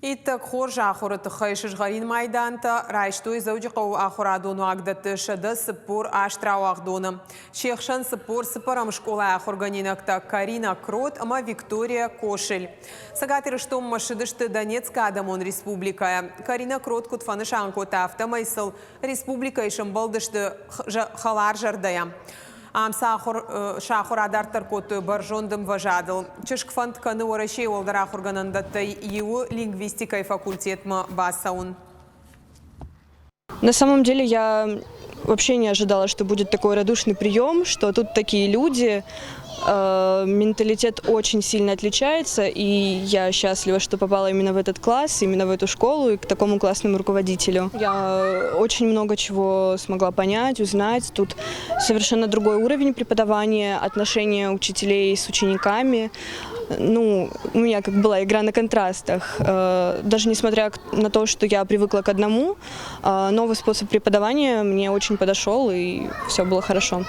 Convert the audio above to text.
التكخور جاخورة خيش غارين ميدانتا رايشتوي زوجي قو آخرادون واقدت شده سبور آشترا واقدون شيخشن سبور سبورا مشكولا آخرغانينكتا كارينا كروت اما فيكتوريا كوشل ساقاتي رشتوم مشدشت دونецка адамон республика Карина Крот кутфанышанко тафта майсыл республика ишен балдышты халар жардая шахур адартар кот баржондым важадыл. Чешкфанд каны орашей олдара хурганандаттай его лингвистикой факультетма басаун. На самом деле я вообще не ожидала, что будет такой радушный прием, что тут такие люди. Менталитет очень сильно отличается, и я счастлива, что попала именно в этот класс, именно в эту школу и к такому классному руководителю. Я очень много чего смогла понять, узнать. Тут совершенно другой уровень преподавания, отношения учителей с учениками. Ну, у меня как была игра на контрастах. Даже несмотря на то, что я привыкла к одному, новый способ преподавания мне очень подошел, и все было хорошо.